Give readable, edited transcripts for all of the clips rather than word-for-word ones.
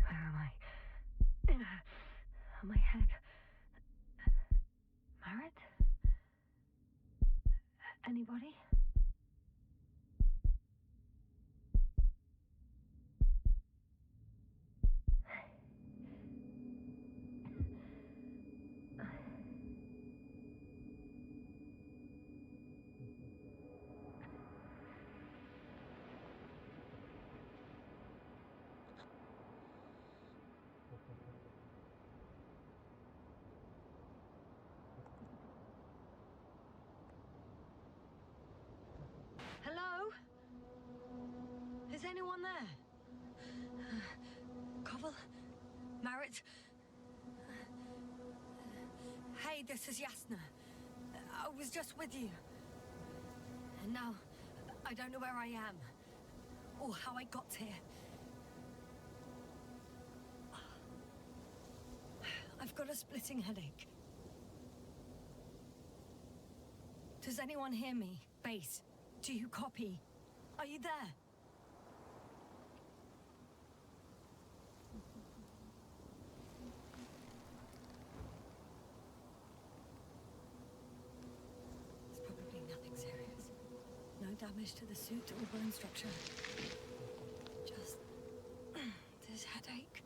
Where am I? My head. Marit? Anybody? Hello? Is anyone there? Koval? Marit? Hey, this is Yasna. I was just with you. And now, I don't know where I am. Or how I got here. I've got a splitting headache. Does anyone hear me? Base, do you copy? Are you there? It's probably nothing serious. No damage to the suit or bone structure. Just this headache.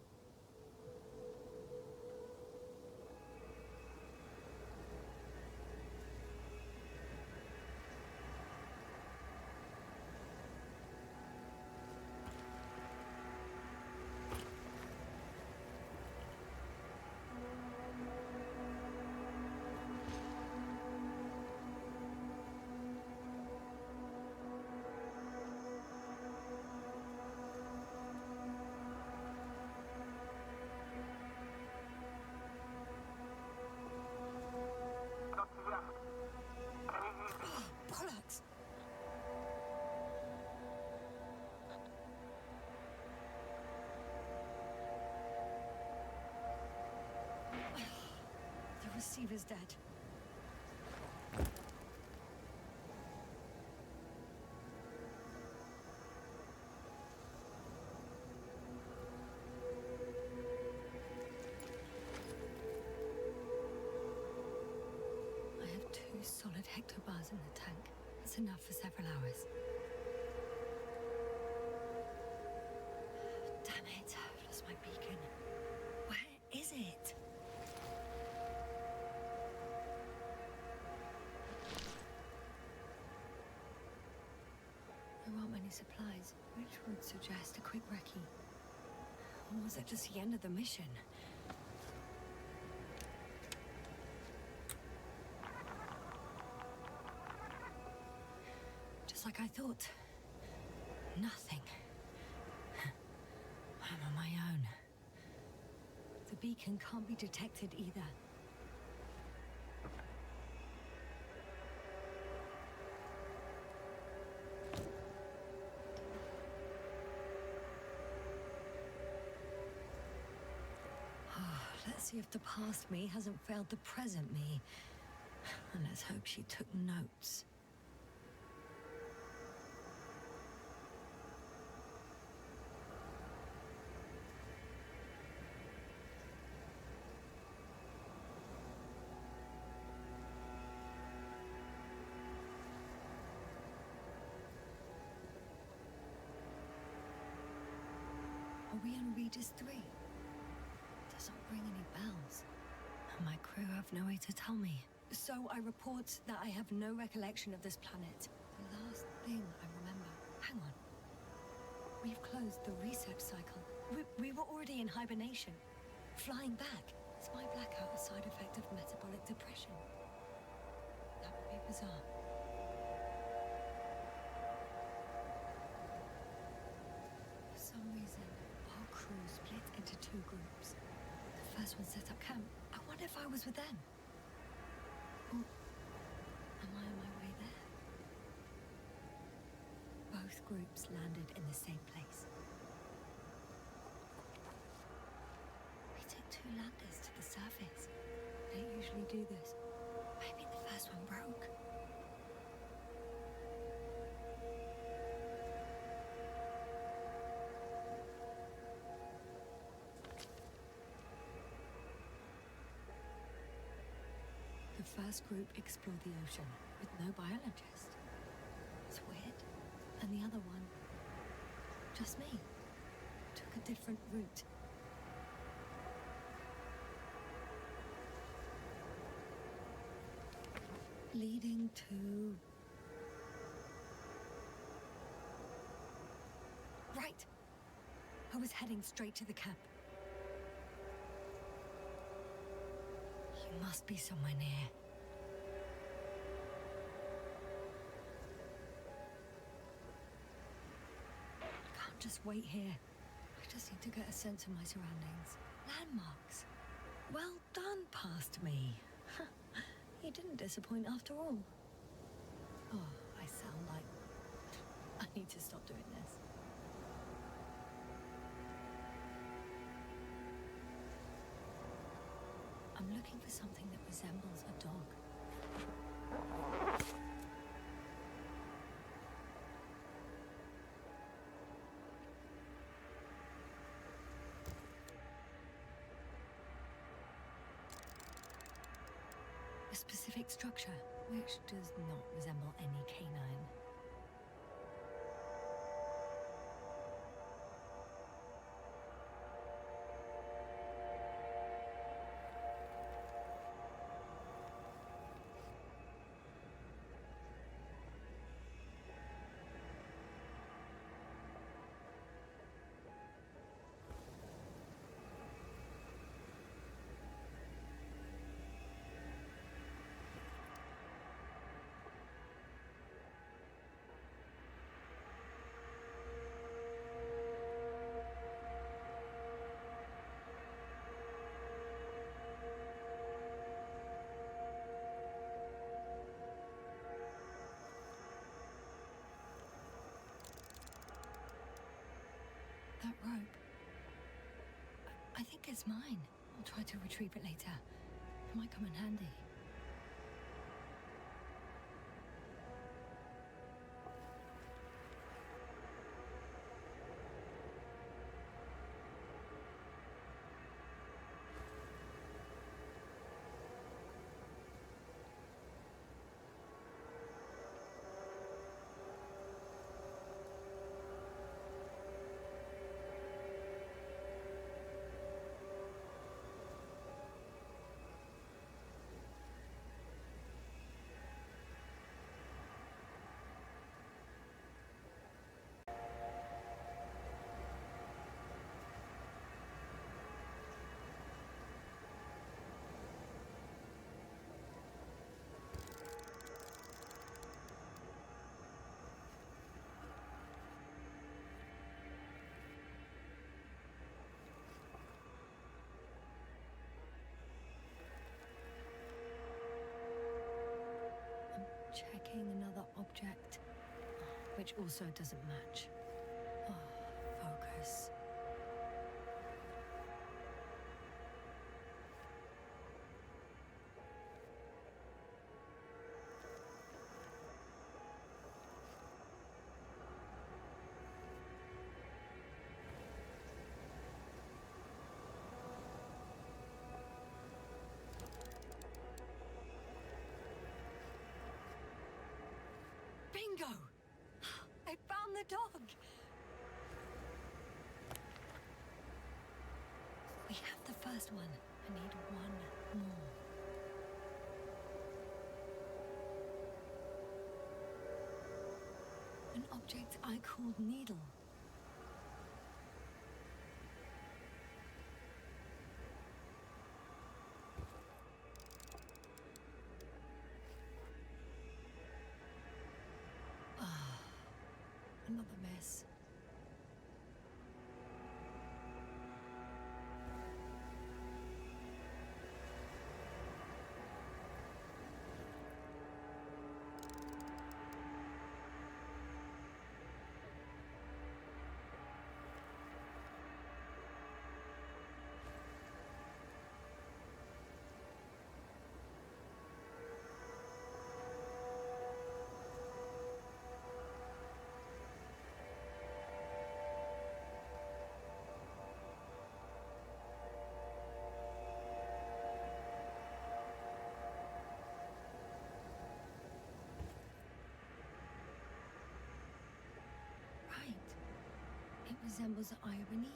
Bollocks! The receiver's dead. I have 2 solid hectobars in the tank. That's enough for several hours. Damn it, I've lost my beacon. Where is it? There aren't many supplies, which would suggest a quick recce. Or was it just the end of the mission? Just like I thought. Nothing. I'm on my own. The beacon can't be detected either. Let's see if the past me hasn't failed the present me. And let's hope she took notes. Are we on Regis 3? Doesn't ring any bells. And my crew have no way to tell me. So I report that I have no recollection of this planet. The last thing I remember... Hang on. We've closed the research cycle. We were already in hibernation. Flying back. Is my blackout a side effect of metabolic depression? That would be bizarre. For some reason, our crew split into 2 groups. The first one set up camp. I wonder if I was with them. Or am I on my way there? Both groups landed in the same place. We took 2 two landers to the surface. They don't usually do this. Maybe the first one broke. The first group explored the ocean with no biologist. It's weird. And the other one, just me, took a different route. Leading to... Right! I was heading straight to the camp. You must be somewhere near. Can't just wait here. I just need to get a sense of my surroundings. Landmarks. Well done, past me. He didn't disappoint after all. Oh, I sound like... I need to stop doing this. I'm looking for something that resembles a dog. A specific structure, which does not resemble any canine. That rope. I think it's mine. I'll try to retrieve it later. It might come in handy. Checking another object, which also doesn't match. Oh, focus. Bingo! I found the dog! We have the first one. I need one more. An object I called Needle. Another mess. resembles the eye of a needle.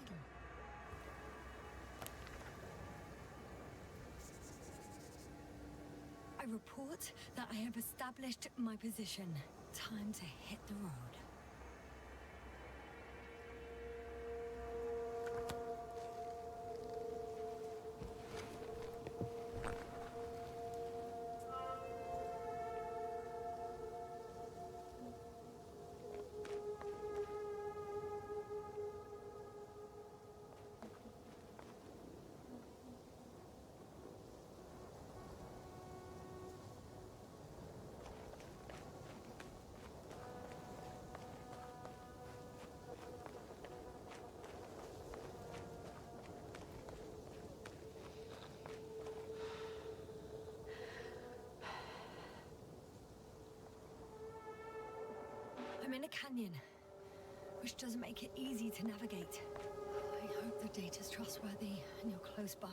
I report that I have established my position. Time to hit the road. I'm in a canyon, which doesn't make it easy to navigate. I hope the data's trustworthy and you're close by.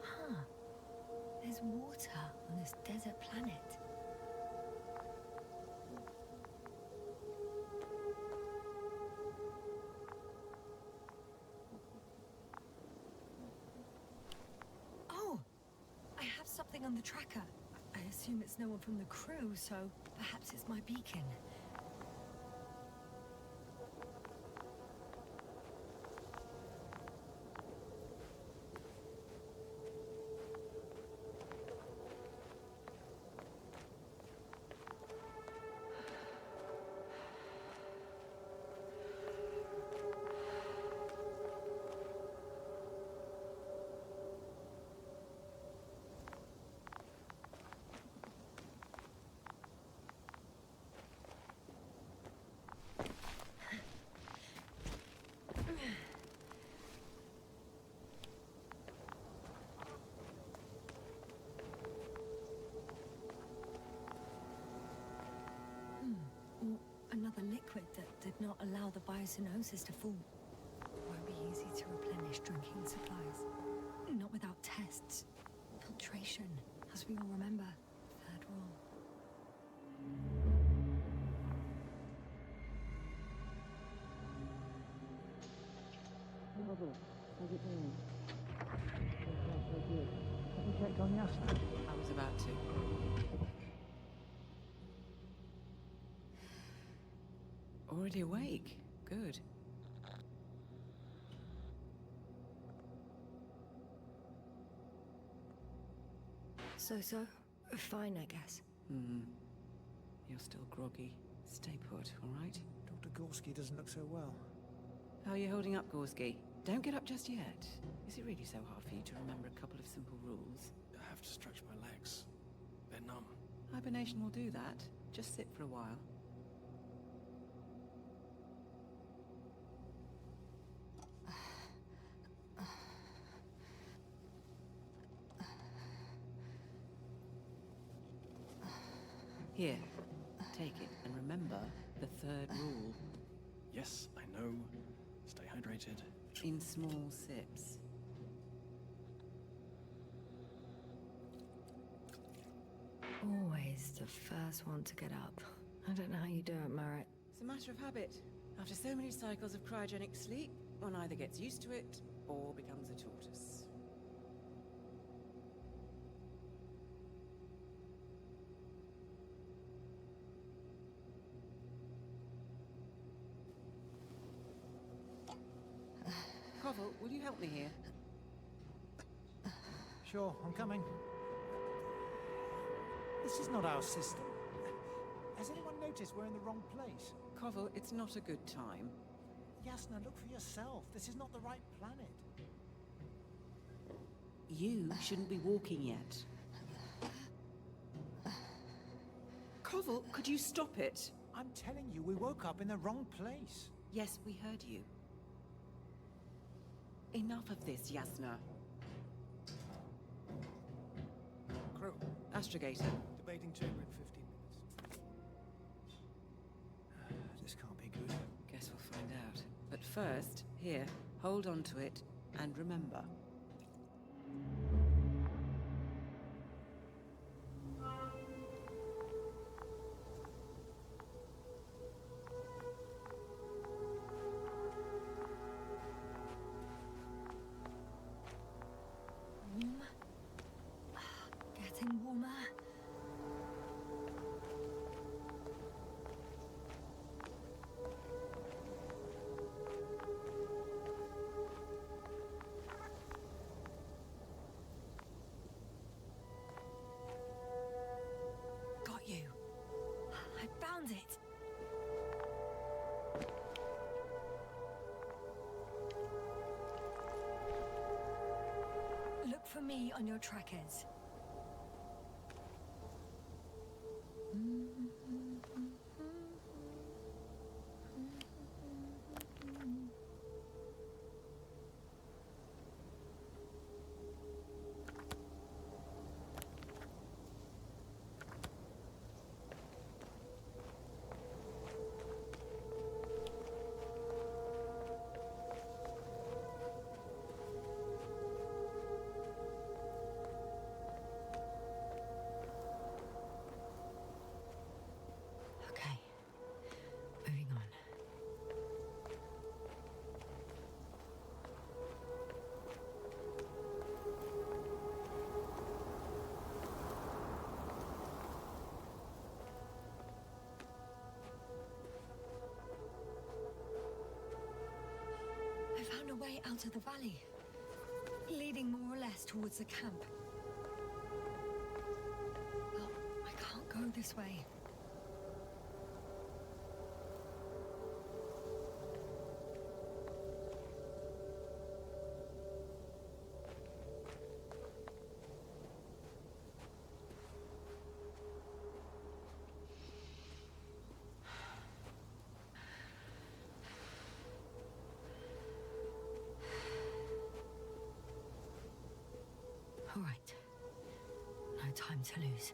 Huh. There's water on this desert planet. Oh! I have something on the tracker. I assume it's no one from the crew, so perhaps it's my beacon. Another liquid that did not allow the biocenosis to fall. Won't be easy to replenish drinking supplies. Not without tests. Filtration, as we all remember. Third rule. Robert, how's it going? So good. Have you checked on Yasna? I was about to. Already awake? Good. So? Fine, I guess. You're still groggy. Stay put, all right? Dr. Gorski doesn't look so well. How are you holding up, Gorski? Don't get up just yet. Is it really so hard for you to remember a couple of simple rules? I have to stretch my legs. They're numb. Hibernation will do that. Just sit for a while. Here, take it, and remember the third rule. Yes, I know. Stay hydrated. In small sips. Always always the first one to get up. I don't know how you do it, Merritt. It's a matter of habit. After so many cycles of cryogenic sleep, one either gets used to it or becomes a tortoise. Koval, will you help me here? Sure, I'm coming. This is not our system. Has anyone noticed we're in the wrong place? Koval, it's not a good time. Yasna, look for yourself. This is not the right planet. You shouldn't be walking yet. Koval, could you stop it? I'm telling you, we woke up in the wrong place. Yes, we heard you. Enough of this, Yasna. Crew, Astrogator. debating chamber in 15 minutes. This can't be good. Guess we'll find out. But first, here, hold on to it, and remember. Warm. Getting warmer. Got you. I found it. Look for me on your trackers. Okay. Moving on. I found a way out of the valley, leading more or less towards the camp. Well, I can't go this way. All right. No time to lose.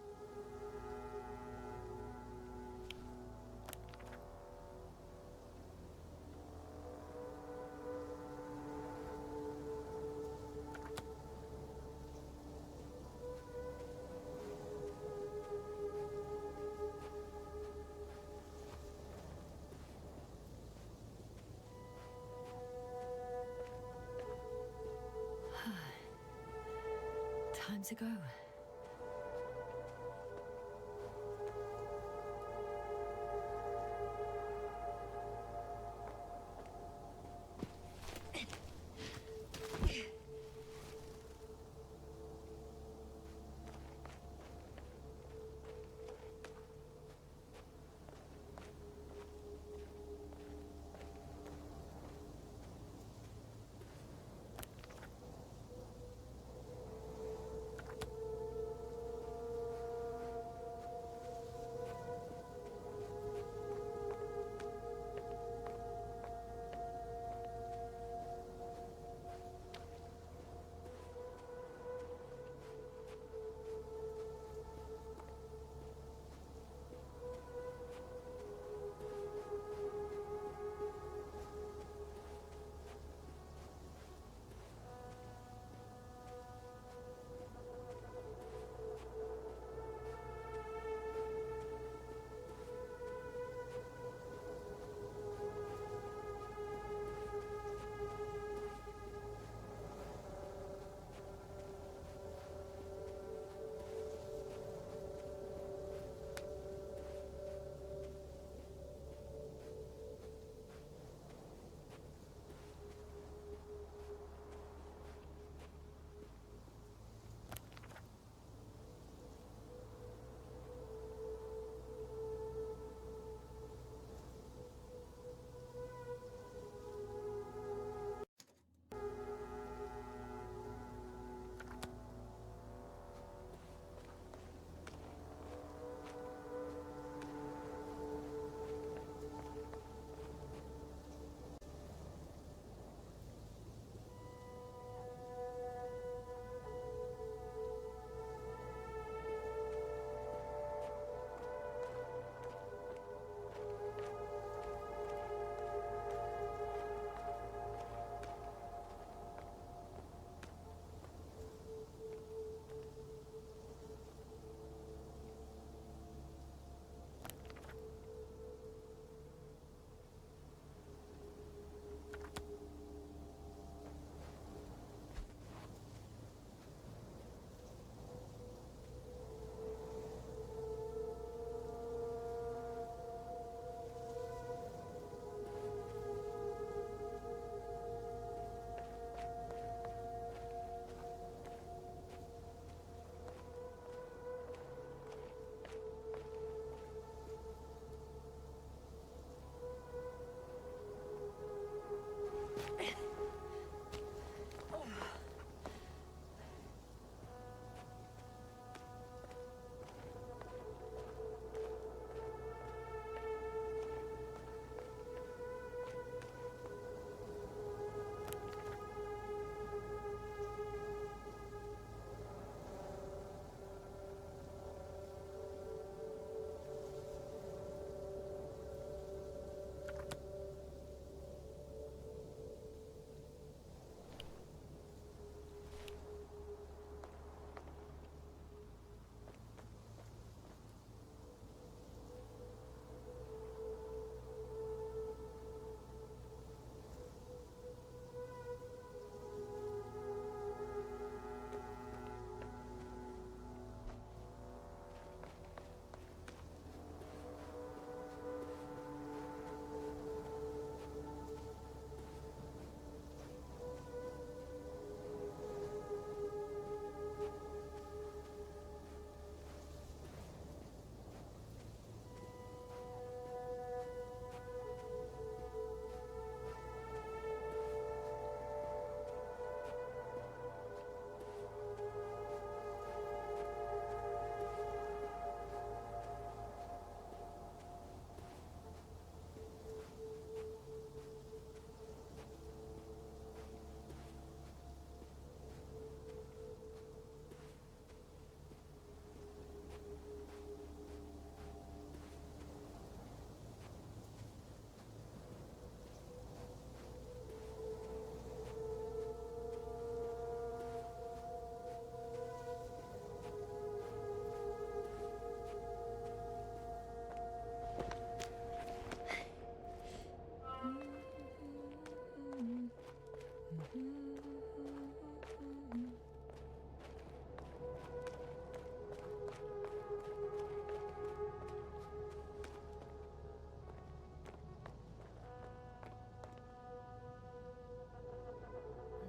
Time to go.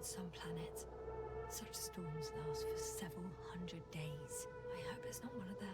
some planets. Such storms last for several hundred days. I hope it's not one of them.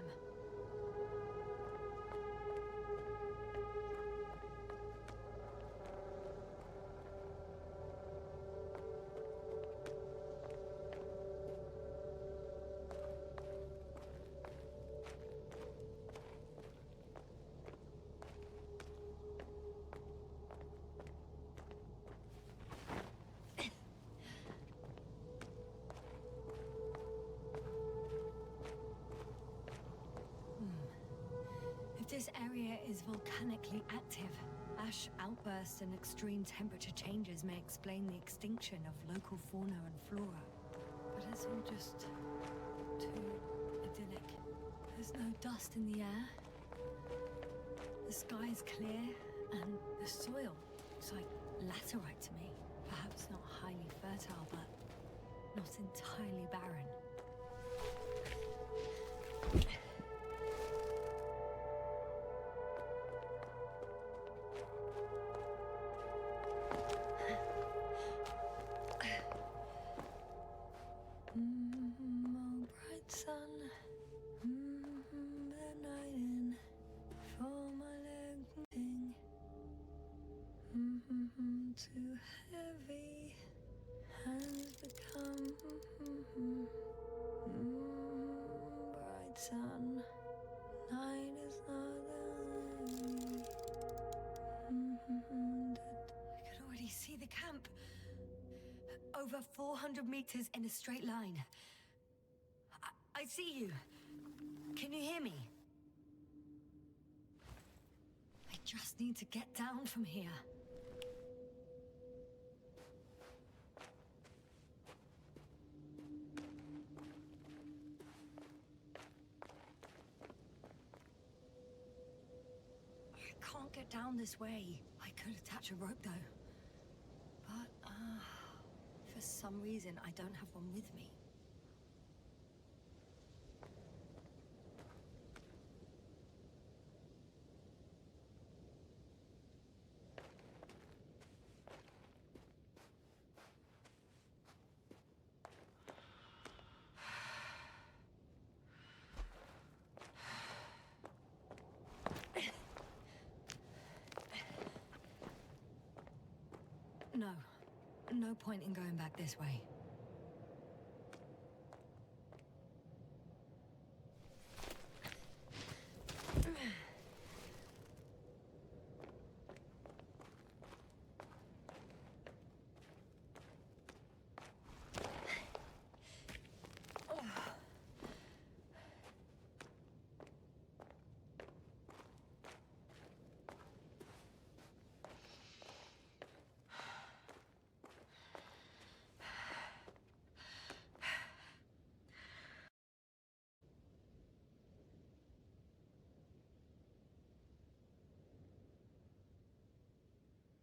This area is volcanically active. Ash outbursts and extreme temperature changes may explain the extinction of local fauna and flora. But it's all just too idyllic. There's no dust in the air. The sky's clear, and the soil looks like laterite to me. Perhaps not highly fertile, but not entirely barren. Oh, bright sun, the night in, for my leg moving, too heavy, hands become, bright sun, night is not enemy. I could already see the camp. Over 400 meters in a straight line. I see you. Can you hear me? I just need to get down from here. I can't get down this way. I could attach a rope though. But, for some reason, I don't have one with me. No. No point in going back this way.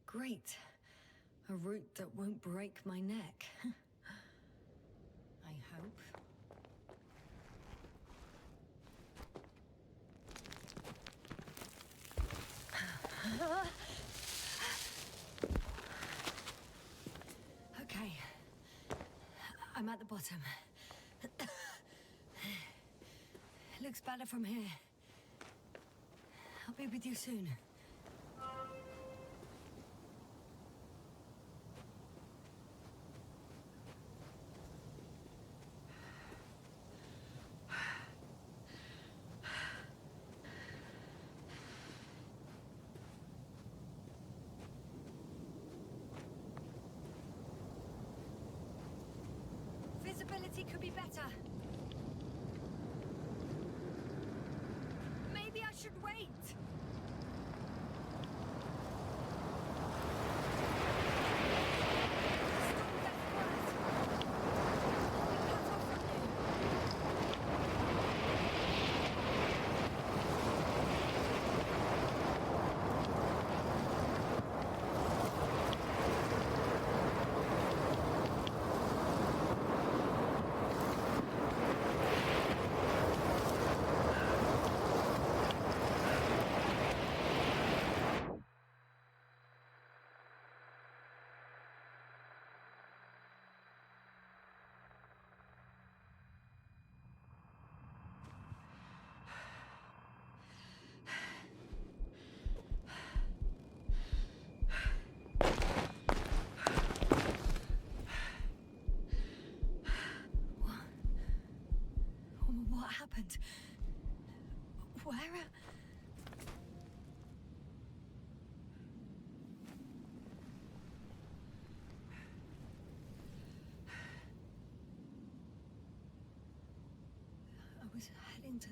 Great. A route that won't break my neck. I hope. Okay. I'm at the bottom. Looks better from here. I'll be with you soon. Visibility could be better. Maybe I should wait. What happened? Where? I was heading to...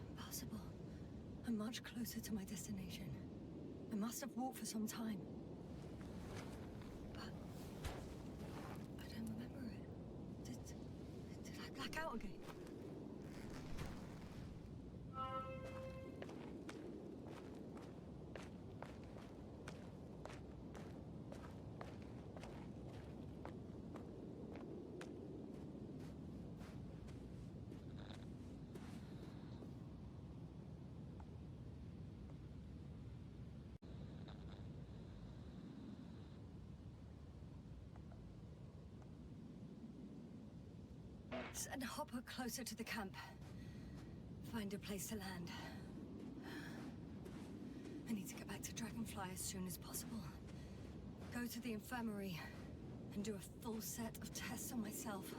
Impossible. I'm much closer to my destination. I must have walked for some time. But I don't remember it. Did I black out again? Send Hopper closer to the camp. Find a place to land. I need to get back to Dragonfly as soon as possible. Go to the infirmary and do a full set of tests on myself.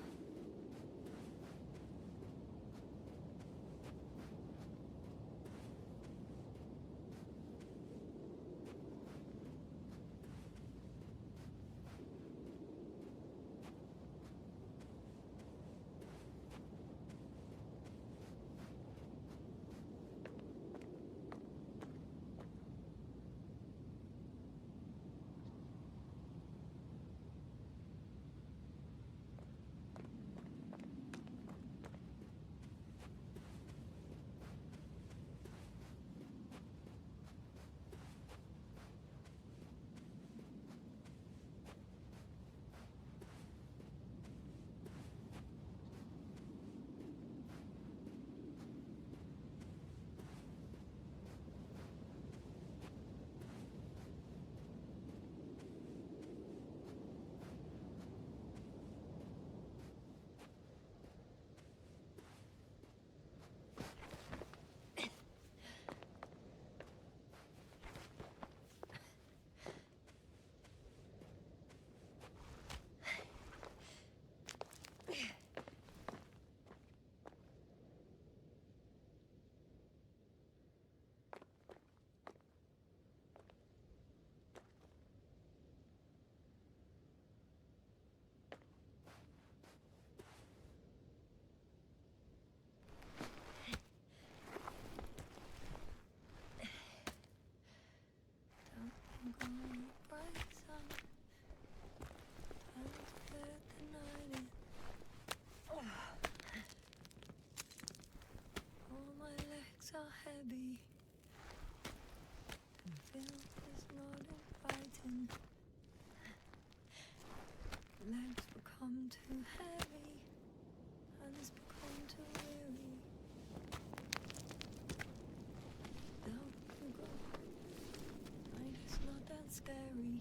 Heavy. And Phil is not inviting. Legs become too heavy, and it's become too weary. Down you go. Night is not that scary.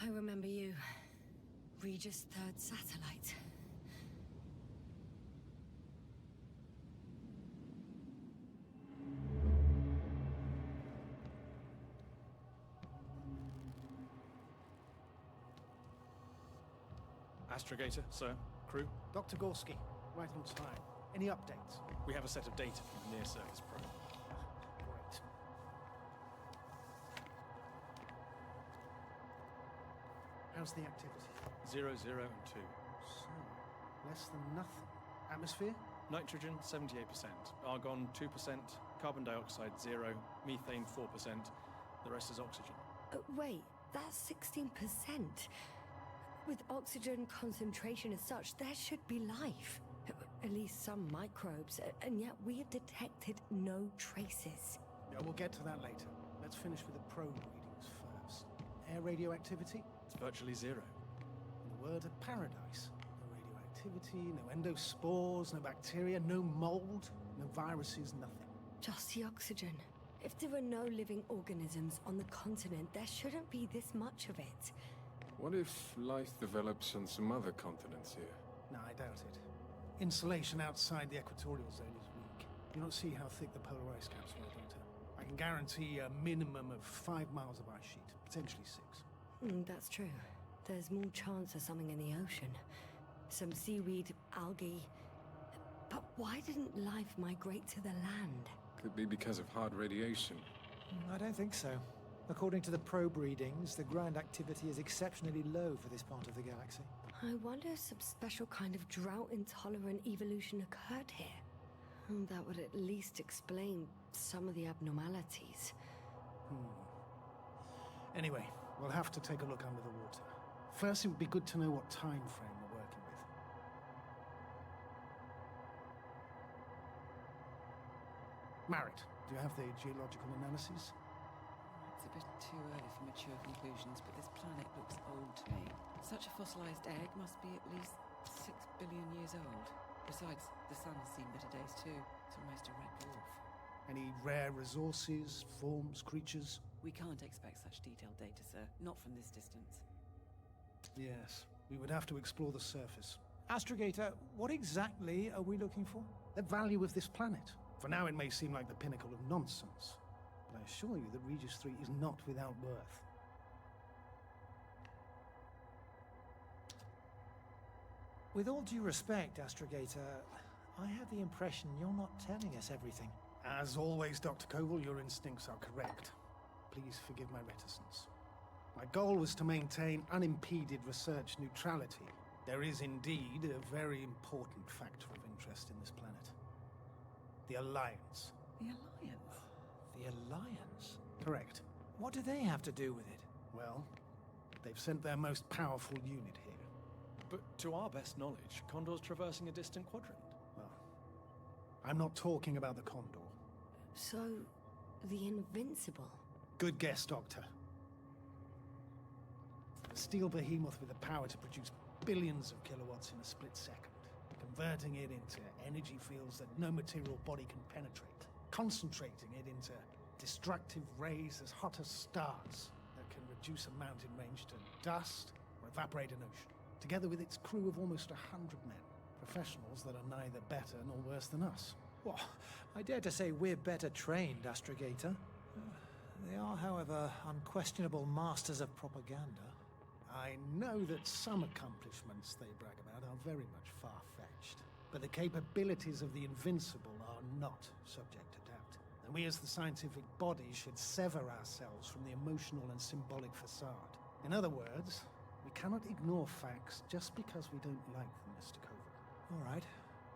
I remember you. Regis' third satellite. Astrogator, sir. Crew. Dr. Gorski, right on time. Any updates? We have a set of data from the near-surface probe. Great. How's the activity? 0, 0, and 2. So, less than nothing. Atmosphere? Nitrogen, 78%. Argon, 2%. Carbon dioxide, 0. Methane, 4%. The rest is oxygen. Wait, that's 16%. With oxygen concentration as such, there should be life. At least some microbes, and yet we have detected no traces. Yeah, we'll get to that later. Let's finish with the probe readings first. Air radioactivity? It's virtually 0. In the word of paradise. No radioactivity, no endospores, no bacteria, no mold, no viruses, nothing. Just the oxygen. If there are no living organisms on the continent, there shouldn't be this much of it. What if life develops on some other continents here? No, I doubt it. Insulation outside the equatorial zone is weak. You don't see how thick the polar ice caps were, Doctor. I can guarantee a minimum of 5 miles of ice sheet, potentially 6. That's true. There's more chance of something in the ocean. Some seaweed, algae. But why didn't life migrate to the land? Could be because of hard radiation. I don't think so. According to the probe readings, the ground activity is exceptionally low for this part of the galaxy. I wonder if some special kind of drought-intolerant evolution occurred here. That would at least explain some of the abnormalities. Anyway, we'll have to take a look under the water. First, it would be good to know what time frame we're working with. Marit, do you have the geological analyses? It's a bit too early for mature conclusions, but this planet looks old to me. Such a fossilized egg must be at least 6 billion years old. Besides, the sun has seen better days too. It's almost a red dwarf. Any rare resources, forms, creatures? We can't expect such detailed data, sir. Not from this distance. Yes, we would have to explore the surface. Astrogator, what exactly are we looking for? The value of this planet. For now, it may seem like the pinnacle of nonsense, but I assure you that Regis 3 is not without worth. With all due respect, Astrogator, I have the impression you're not telling us everything. As always, Dr. Koval, your instincts are correct. Please forgive my reticence. My goal was to maintain unimpeded research neutrality. There is indeed a very important factor of interest in this planet. The Alliance. The Alliance? The Alliance? Correct. What do they have to do with it? Well, they've sent their most powerful unit here. But to our best knowledge, Condor's traversing a distant quadrant. Well, I'm not talking about the Condor. So, the Invincible. Good guess, Doctor. A steel behemoth with the power to produce billions of kilowatts in a split second, converting it into energy fields that no material body can penetrate, concentrating it into destructive rays as hot as stars that can reduce a mountain range to dust or evaporate an ocean, together with its crew of almost 100 men, professionals that are neither better nor worse than us. Well, I dare to say we're better trained, Astrogator. They are, however, unquestionable masters of propaganda. I know that some accomplishments they brag about are very much far-fetched, but the capabilities of the Invincible are not subject to doubt. And we as the scientific body should sever ourselves from the emotional and symbolic facade. In other words, we cannot ignore facts just because we don't like them, Mr. Koval. All right,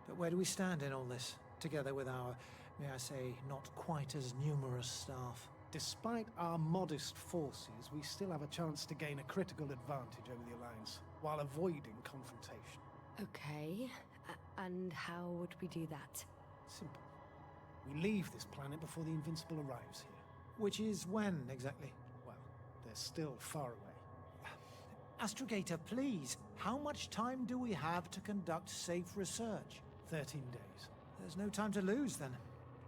but where do we stand in all this, together with our, may I say, not quite as numerous staff? Despite our modest forces, we still have a chance to gain a critical advantage over the Alliance, while avoiding confrontation. Okay, and how would we do that? Simple. We leave this planet before the Invincible arrives here. Which is when, exactly? Well, they're still far away. Astrogator, please, how much time do we have to conduct safe research? 13 days. There's no time to lose, then.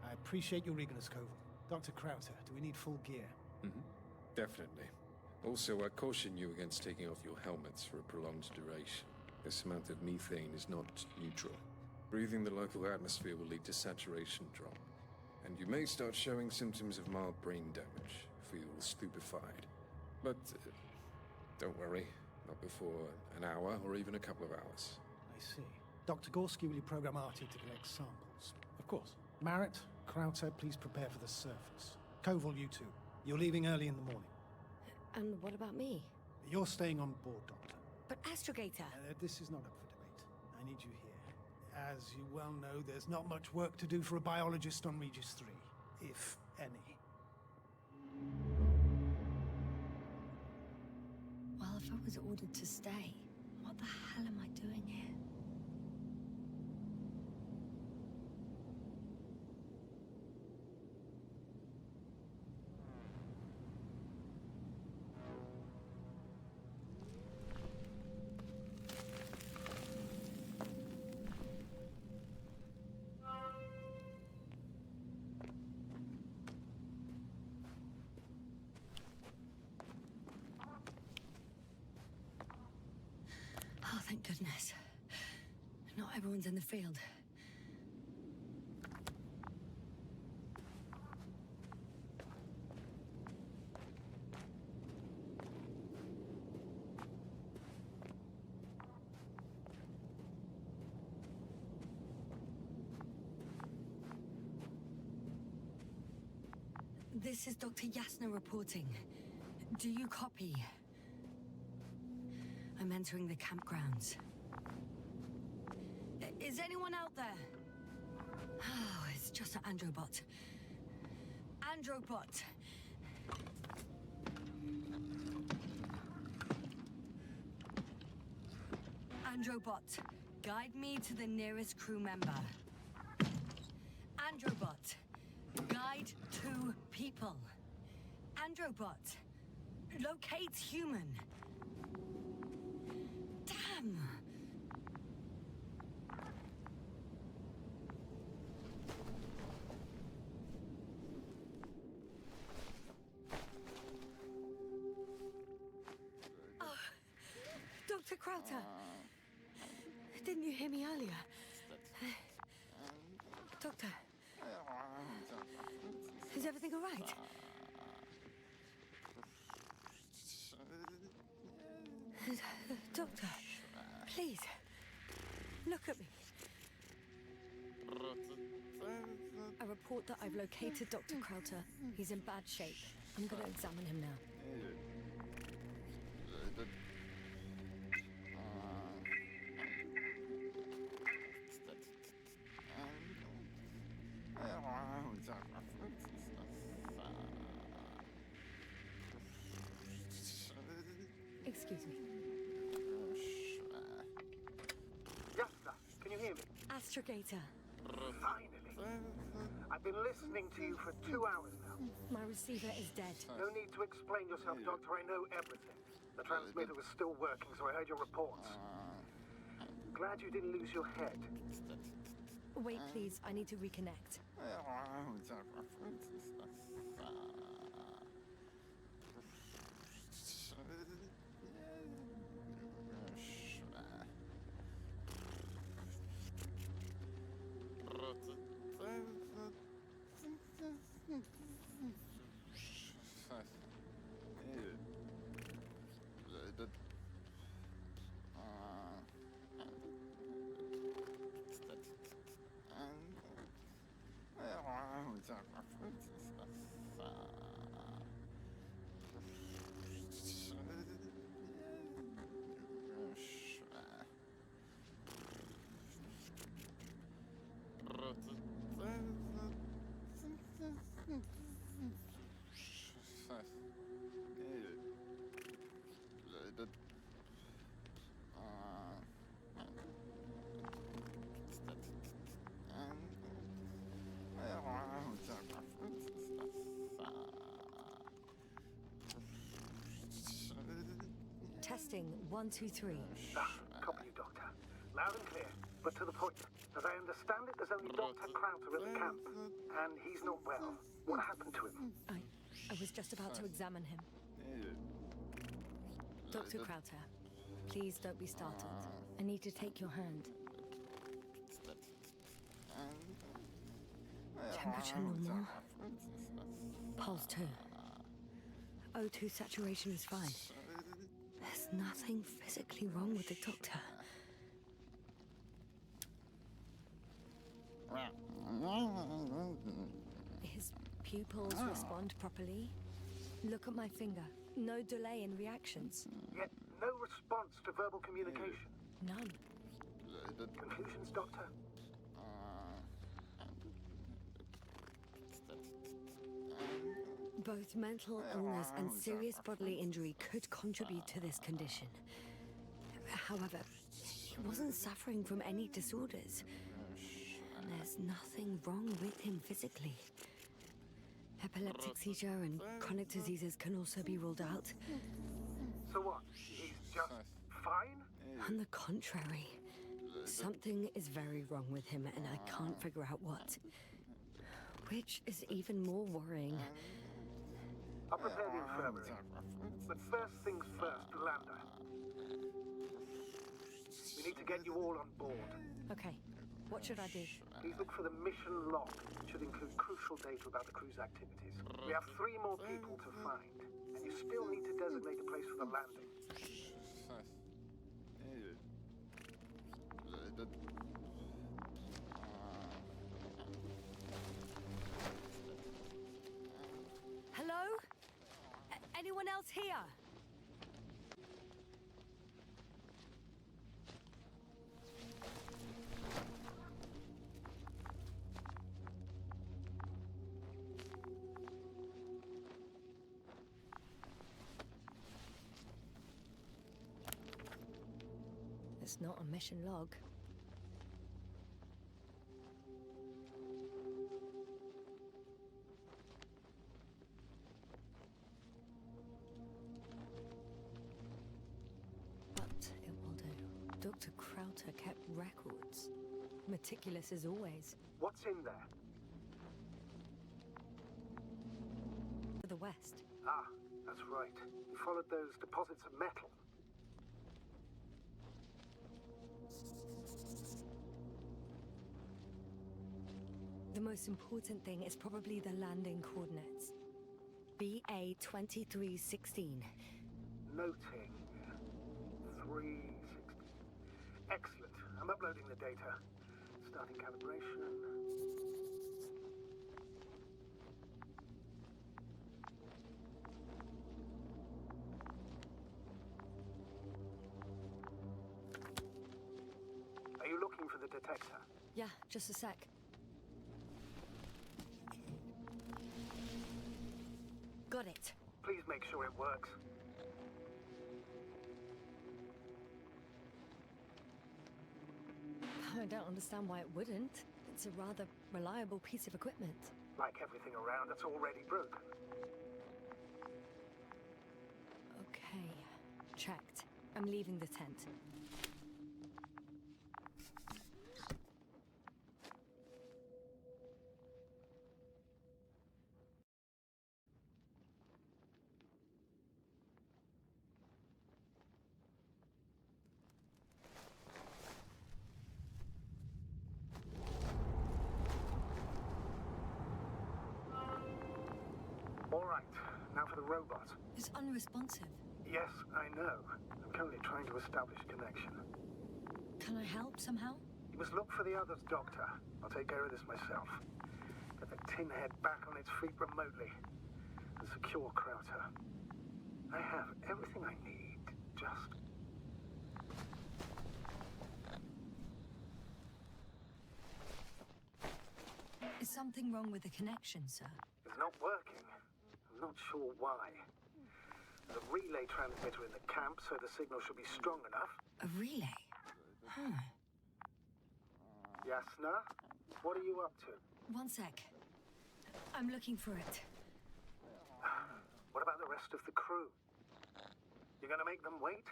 I appreciate your eagerness, Koval. Dr. Krauter, do we need full gear? Definitely. Also, I caution you against taking off your helmets for a prolonged duration. This amount of methane is not neutral. Breathing the local atmosphere will lead to saturation drop, and you may start showing symptoms of mild brain damage, feel stupefied. But don't worry, not before an hour or even a couple of hours. I see. Dr. Gorski, will you program Artie to collect samples? Of course. Marit, Krauter, please prepare for the surface. Koval, you too. You're leaving early in the morning. And what about me? You're staying on board, Doctor. But Astrogator! This is not up for debate. I need you here. As you well know, there's not much work to do for a biologist on Regis 3, if any. Well, if I was ordered to stay, what the hell am I doing here? Everyone's in the field. This is Dr. Yasna reporting. Do you copy? I'm entering the campgrounds. Is anyone out there? Oh, it's just an Androbot. Androbot! Androbot, guide me to the nearest crew member. Androbot, guide two people. Androbot, locate human. Damn! Oh, Dr. Crowther. Didn't you hear me earlier? Doctor. Is everything all right? Doctor, please, look at me. I report that I've located Dr. Crowther. He's in bad shape. I'm going to examine him now. Excuse me. Yasna, can you hear me? Astrogator. Finally. I've been listening to you for 2 hours now. My receiver is dead. No need to explain yourself, Doctor. I know everything. The transmitter was still working, so I heard your reports. Glad you didn't lose your head. Wait, please. I need to reconnect. Testing 1, 2, 3. Copy you, Doctor. Loud and clear, but to the point. As I understand it, there's only Dr. Crowther at the camp, and he's not well. What happened to him? I was just about to examine him. Dr. Crowther, please don't be startled. I need to take your hand. Temperature normal. Pulse 2. O2 saturation is fine. There's nothing physically wrong with the doctor. His pupils respond properly. Look at my finger. No delay in reactions. Yet no response to verbal communication. None. Conclusions, Doctor? Both mental illness and serious bodily injury could contribute to this condition. However, he wasn't suffering from any disorders. And there's nothing wrong with him physically. Epileptic seizure and chronic diseases can also be ruled out. So what? He's just fine? On the contrary, something is very wrong with him and I can't figure out what. Which is even more worrying. I'll prepare the infirmary. But first things first, Lander. The We need to get you all on board. Okay, what should I do? Please look for the mission log. It should include crucial data about the crew's activities. We have 3 more people to find, and you still need to designate a place for the landing. Hello? Anyone else here? It's not a mission log. But it will do. Dr. Krauter kept records. Meticulous as always. What's in there? To the west. Ah, that's right. You followed those deposits of metal. The most important thing is probably the landing coordinates. BA 2316. Noting 360. Excellent. I'm uploading the data. Starting calibration. Are you looking for the detector? Yeah, just a sec. Got it. Please make sure it works. I don't understand why it wouldn't. It's a rather reliable piece of equipment. Like everything around that's already broken. Okay, checked. I'm leaving the tent. All right, now for the robot. It's unresponsive. Yes, I know. I'm currently trying to establish a connection. Can I help somehow? You must look for the others, Doctor. I'll take care of this myself. Get the tin head back on its feet remotely. And secure Krauter. I have everything I need. Just... Is something wrong with the connection, sir? It's not working. I'm not sure why. There's a relay transmitter in the camp, so the signal should be strong enough. A relay? Huh. Yasna, what are you up to? One sec. I'm looking for it. What about the rest of the crew? You're gonna make them wait?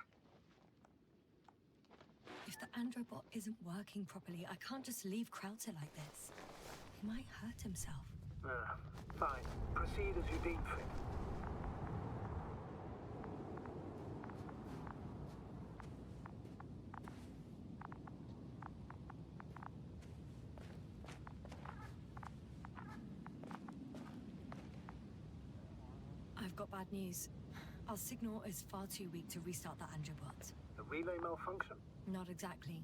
If the androbot isn't working properly, I can't just leave Krauter like this. He might hurt himself. Fine. Proceed as you deem fit. I've got bad news. Our signal is far too weak to restart the androbot. The relay malfunction? Not exactly.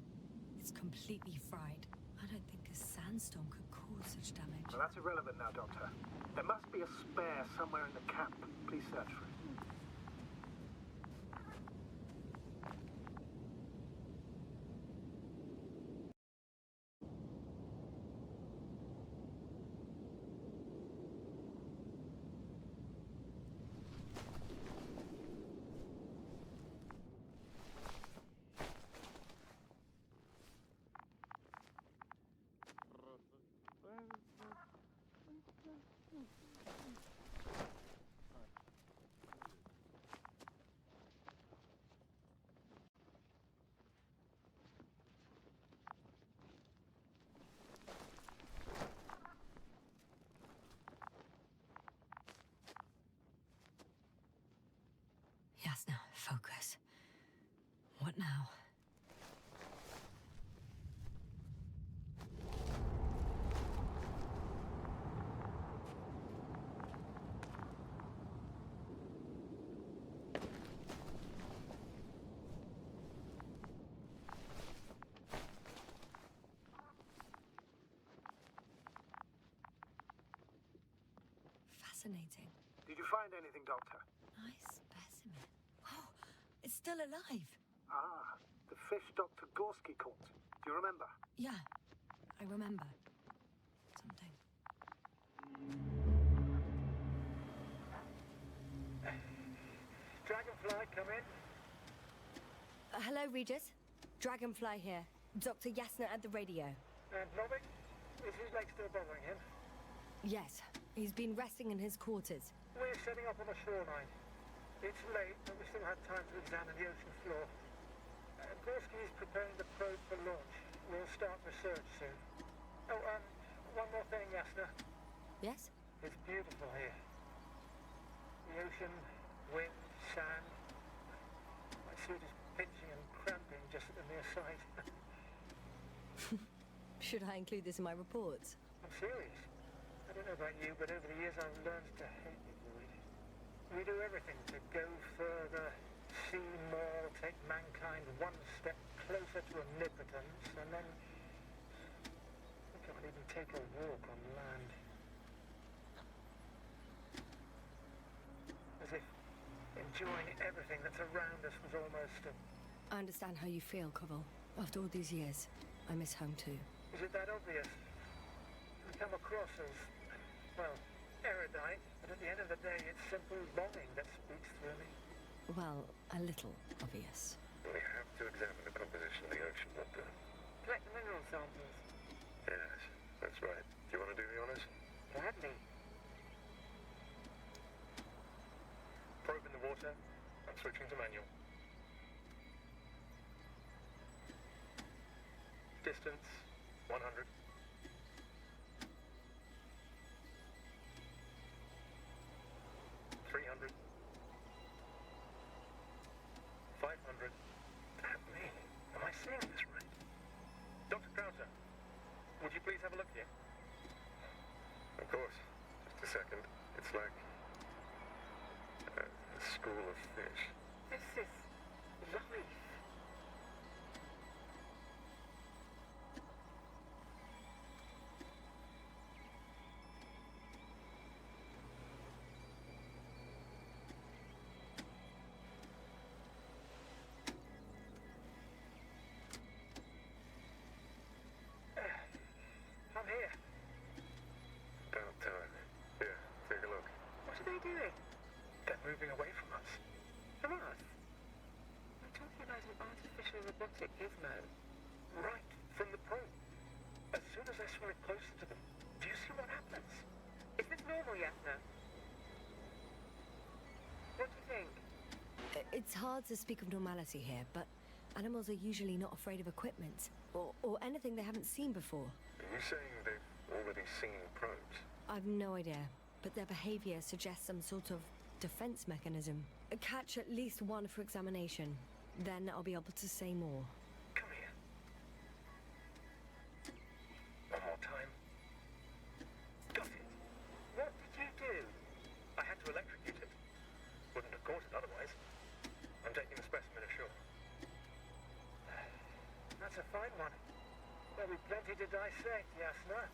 It's completely fried. I don't think a sandstorm could cause such damage. Well, that's irrelevant now, Doctor. There must be a spare somewhere in the camp. Please search for it. Yes, now, focus. What now? fascinating. Did you find anything, Doctor? Nice specimen. Oh, it's still alive. Ah, the fish Dr. Gorski caught. Do you remember? Yeah, I remember. Something. Dragonfly, come in. Hello, Regis. Dragonfly here. Dr. Yasna at the radio. And Novik? Is his leg still bothering him? Yes, he's been resting in his quarters. We're setting up on the shoreline. It's late, but we still have time to examine the ocean floor. Gorski is preparing the probe for launch. We'll start research soon. Oh, one more thing, Yasna. Yes? It's beautiful here. The ocean, wind, sand. My suit is pinching and cramping just at the mere sight. Should I include this in my reports? I'm serious. I don't know about you, but over the years I've learned to hate the void. We do everything to go further, see more, take mankind one step closer to omnipotence, and then we can't even take a walk on land. As if enjoying everything that's around us was almost a... I understand how you feel, Koval. After all these years, I miss home too. Is it that obvious? We come across as, well, erudite, but at the end of the day, it's simple longing that speaks through me. Well, a little obvious. We have to examine the composition of the ocean water. Collect the mineral samples. Yes, that's right. Do you want to do the honors? Gladly. Probe in the water. I'm switching to manual. Distance, 100. 300. 500. Damn me. Am I seeing this right? Dr. Krauser, would you please have a look here? Of course. Just a second. It's like a school of fish. This is life. I'm here. About time. Here, take a look. What are they doing? They're moving away from us. From us? I'm talking about an artificial robotic gizmo. Right from the probe. As soon as I swing it closer to them, do you see what happens? Is this normal, Yasna? What do you think? It's hard to speak of normality here, but animals are usually not afraid of equipment or anything they haven't seen before. Are you saying they've already seen probes? I've no idea, but their behavior suggests some sort of defense mechanism. Catch at least one for examination. Then I'll be able to say more. Come here. One more time. Got it. What did you do? I had to electrocute it. Wouldn't have caught it otherwise. I'm taking the specimen ashore. That's a fine one. There'll be plenty to dissect, Yasna.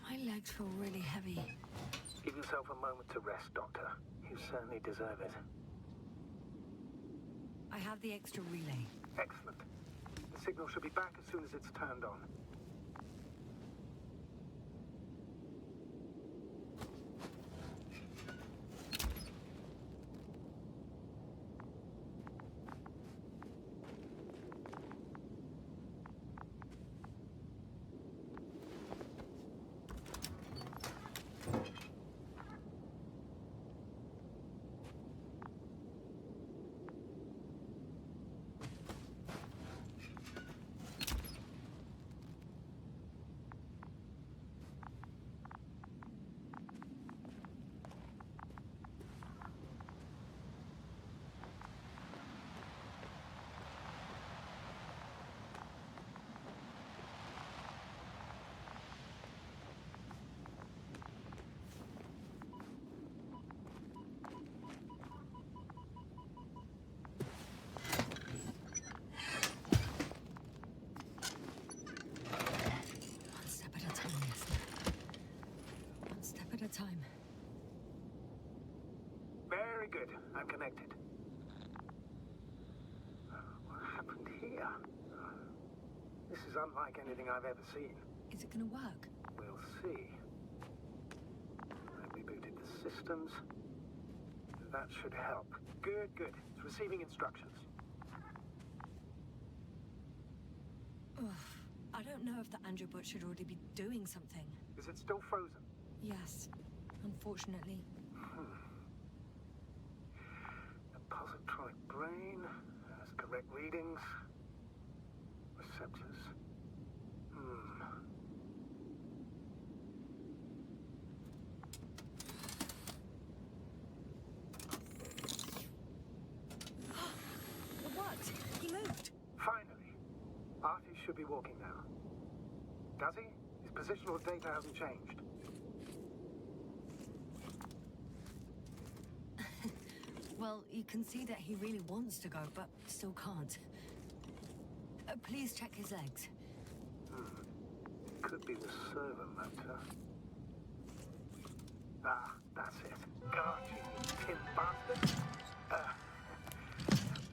My legs feel really heavy. Give yourself a moment to rest, Doctor. You certainly deserve it. I have the extra relay. Excellent. The signal should be back as soon as it's turned on. good. I'm connected. What happened here? This is unlike anything I've ever seen. Is it gonna work? We'll see. I've rebooted the systems. That should help. Good, good. It's receiving instructions. Oof. I don't know if the androbot should already be doing something. Is it still frozen? Yes, unfortunately. A positronic brain has correct readings. Receptors. It worked! He moved! Finally. Artie should be walking now. Does he? His positional data hasn't changed. Well, you can see that he really wants to go, but still can't. Please check his legs. Could be the servo motor. Ah, that's it. Got you, tin bastard.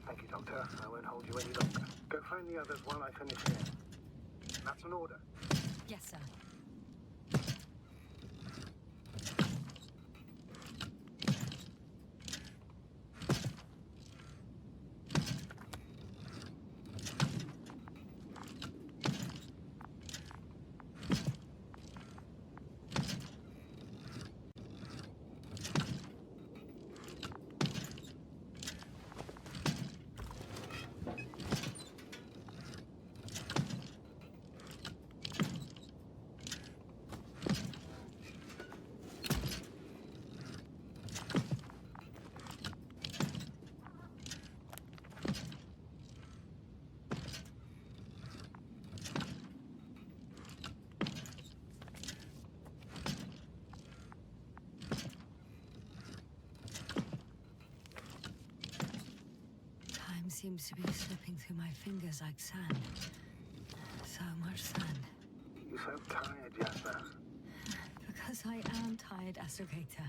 Thank you, Doctor. I won't hold you any longer. Go find the others while I finish here. That's an order. Yes, sir. Seems to be slipping through my fingers like sand. So much sand. You sound tired, Jasper. Because I am tired, Astrogator.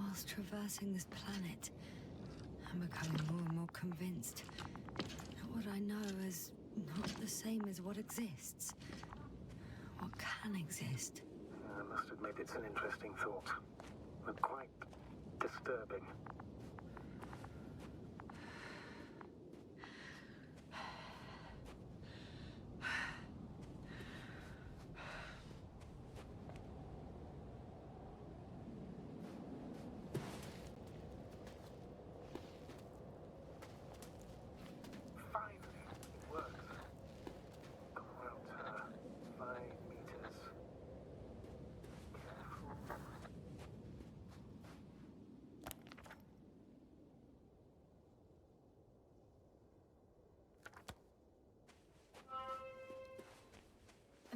Whilst traversing this planet, I'm becoming more and more convinced that what I know is not the same as what exists. What can exist. I must admit it's an interesting thought, but quite disturbing.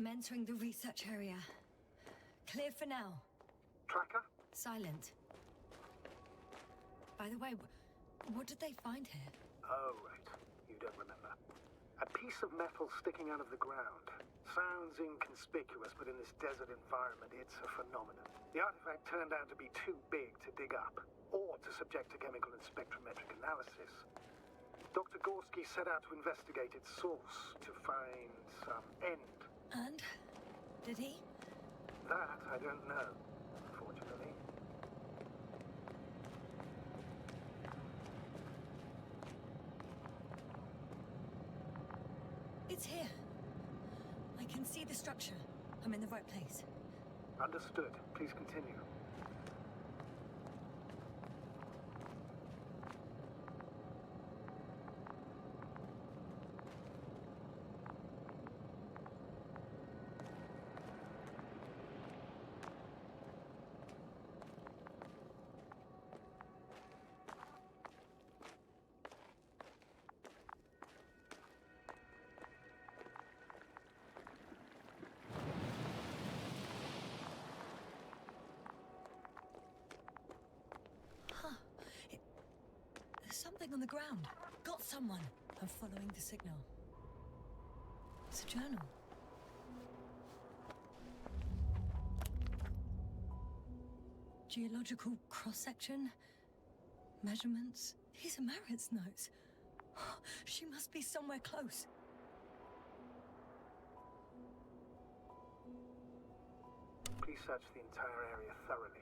I'm entering the research area. Clear for now. Tracker? Silent. By the way, what did they find here? Oh, right. You don't remember. A piece of metal sticking out of the ground. Sounds inconspicuous, but in this desert environment, it's a phenomenon. The artifact turned out to be too big to dig up, or to subject to chemical and spectrometric analysis. Dr. Gorski set out to investigate its source, to find some end. And? Did he? That I don't know, unfortunately. It's here. I can see the structure. I'm in the right place. Understood. Please continue. There's something on the ground. Got someone. I'm following the signal. It's a journal. Geological cross-section. Measurements. These are Marit's notes. She must be somewhere close. Please search the entire area thoroughly.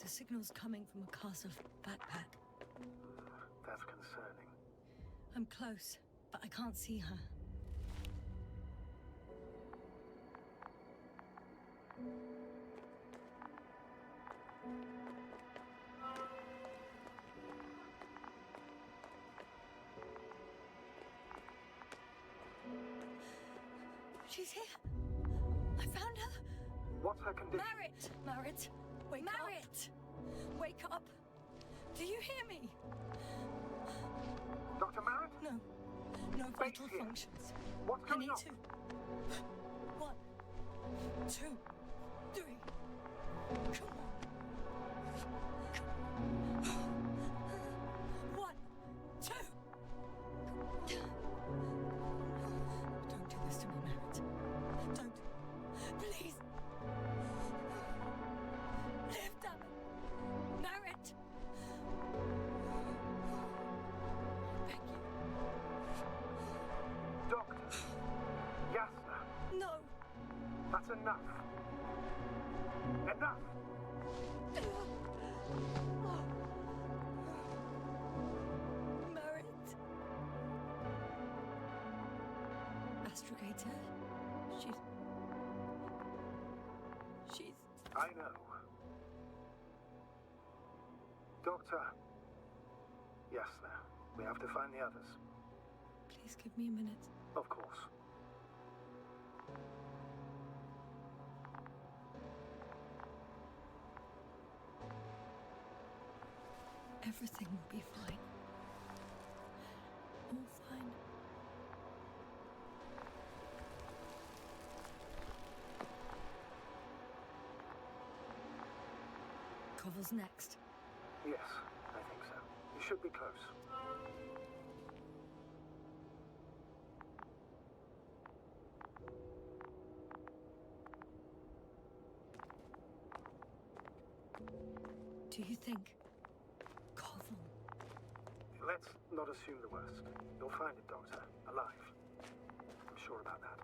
The signal's coming from a castle backpack. That's concerning. I'm close, but I can't see her. She's here. I found her. What's her condition? Marit, wake up. Wake up. Do you hear me? Dr. Marit? No vital here. functions. What's I going need on? to. 1, 2, 3. Come on. 1, 2. Don't do this to me, Marit. Don't. Please. Live, damn it. Marit. Beg you. Doctor. Yasna. No. That's enough. Enough! Marit. Astrogator. She's... I know. Doctor. Yasna. We have to find the others. Please give me a minute. Of course. Everything will be fine. All fine. Cover's next. Yes, I think so. You should be close. Do you think? Koval. Let's not assume the worst. You'll find it, Doctor. Alive. I'm sure about that.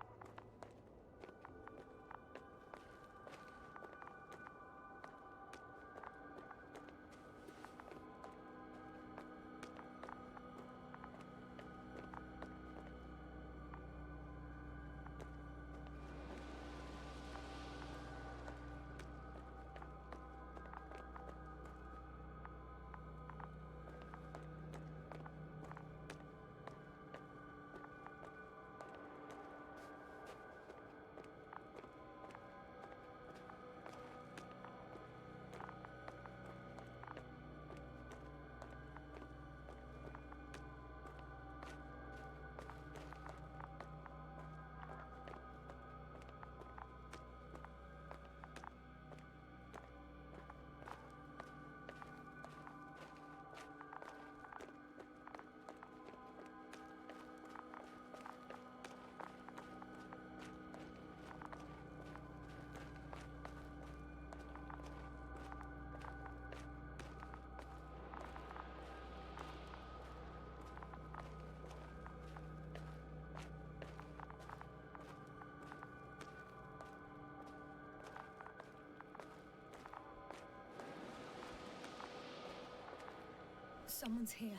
Someone's here.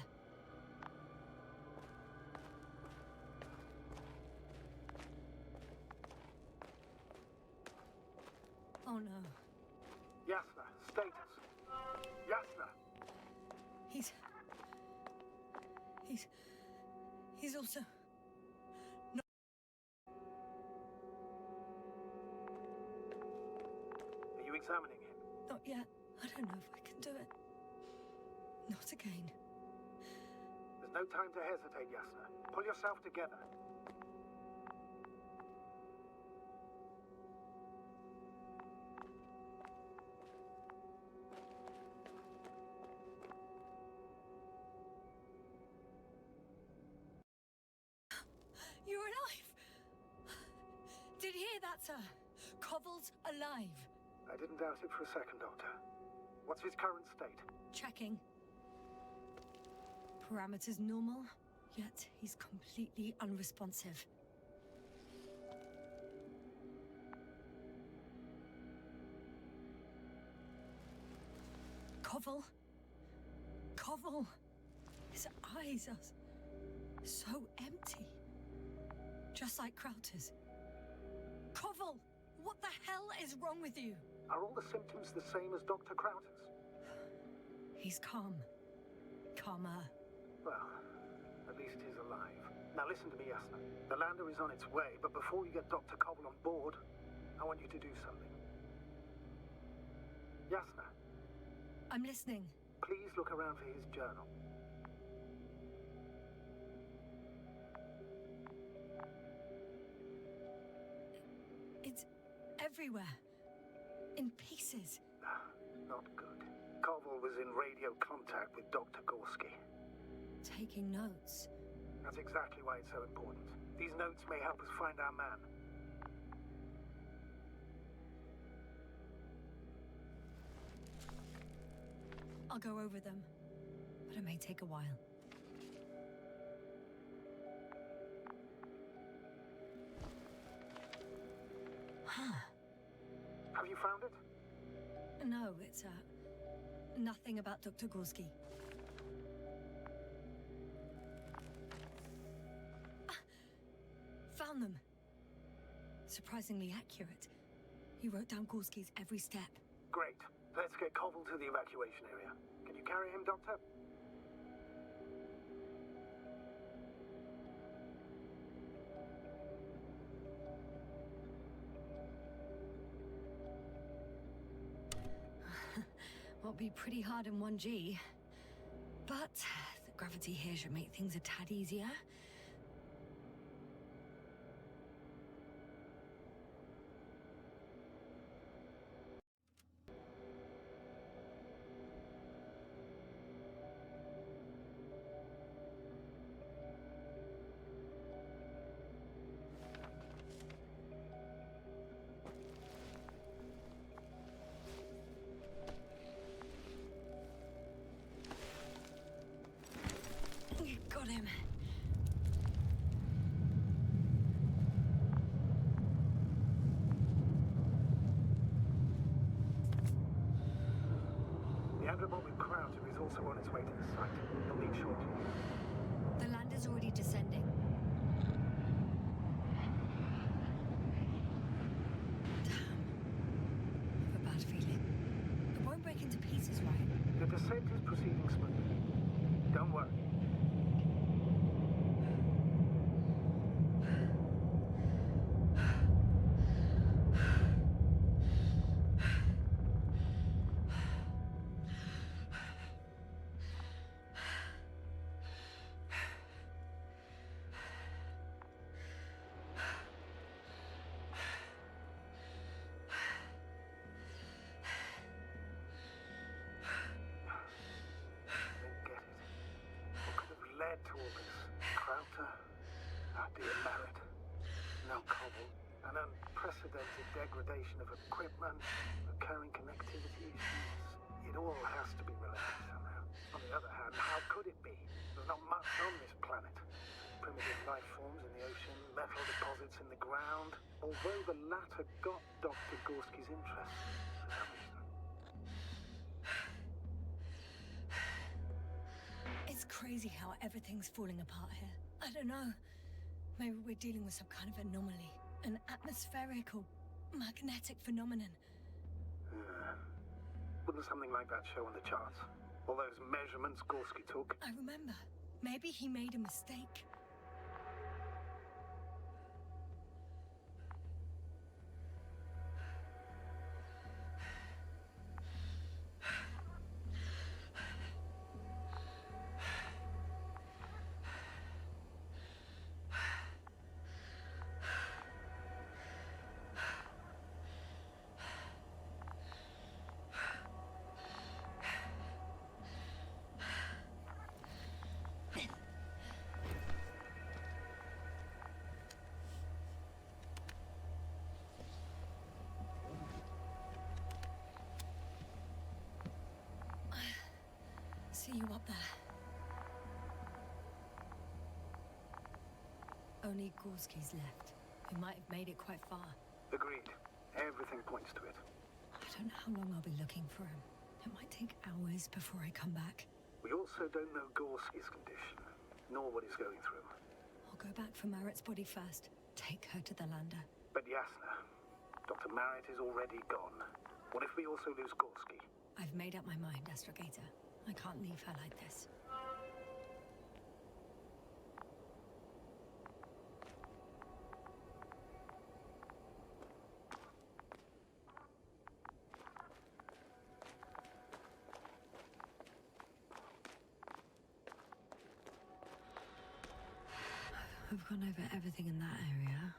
Oh no. Yasna, status. Yasna! He's also... No. Are you examining him? Not yet. I don't know if I can do it. Not again. There's no time to hesitate, Yasna. Pull yourself together. You're alive! Did you hear that, sir? Koval's alive. I didn't doubt it for a second, Doctor. What's his current state? Checking. Parameters normal, yet he's completely unresponsive. Koval? Koval! His eyes are so empty. Just like Krauter's. Koval! What the hell is wrong with you? Are all the symptoms the same as Dr. Krauter's? He's calm. Calmer. Well, at least he's alive. Now listen to me, Yasna. The lander is on its way, but before you get Dr. Koval on board, I want you to do something. Yasna, I'm listening. please look around for his journal. It's everywhere. In pieces. Not good. Koval was in radio contact with Dr. Gorski. Taking notes. That's exactly why it's so important. These notes may help us find our man. I'll go over them. But it may take a while. Huh. Have you found it? No, it's, nothing about Dr. Gorski. Found them. Surprisingly accurate. He wrote down Gorski's every step. Great. Let's get Koval to the evacuation area. Can you carry him, Doctor? Won't be pretty hard in 1G. But the gravity here should make things a tad easier. Got him. The Andromod with Krauter is also on its way to the site. He'll leave shortly. The lander's already descending. Damn. I have a bad feeling. It won't break into pieces, right? The descent is proceeding smoothly. Don't worry. Led to all this. Krauter, our dear Merritt, now Koval, an unprecedented degradation of equipment, recurring connectivity issues. It all has to be related somehow. On the other hand, how could it be? There's not much on this planet. Primitive life forms in the ocean, metal deposits in the ground. Although the latter got Dr. Gorski's interest for some reason. crazy how everything's falling apart here. I don't know. Maybe we're dealing with some kind of anomaly. An atmospheric or magnetic phenomenon. Wouldn't something like that show on the charts? All those measurements Gorski took? I remember. Maybe he made a mistake. See you up there. Only Gorski's left. We might have made it quite far. Agreed. Everything points to it. I don't know how long I'll be looking for him. It might take hours before I come back. We also don't know Gorski's condition, nor what he's going through. I'll go back for Marit's body first. Take her to the lander. But Yasna, Dr. Marit is already gone. What if we also lose Gorski? I've made up my mind, Astrogator. I can't leave her like this. I've gone over everything in that area.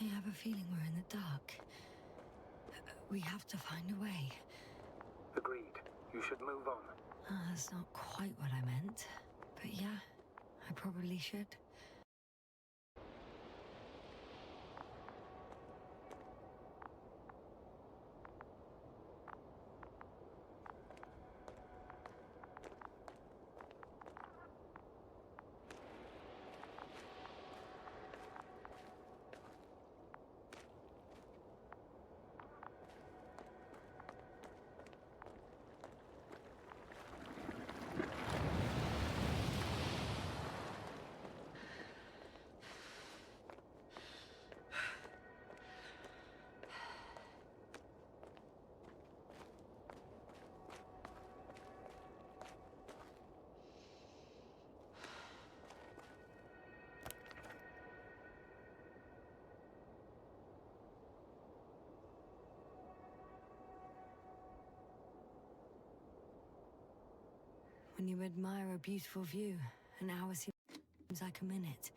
I have a feeling we're in the dark. We have to find a way. Agreed. You should move on. That's not quite what I meant. But yeah, I probably should. When you admire a beautiful view, an hour seems like a minute.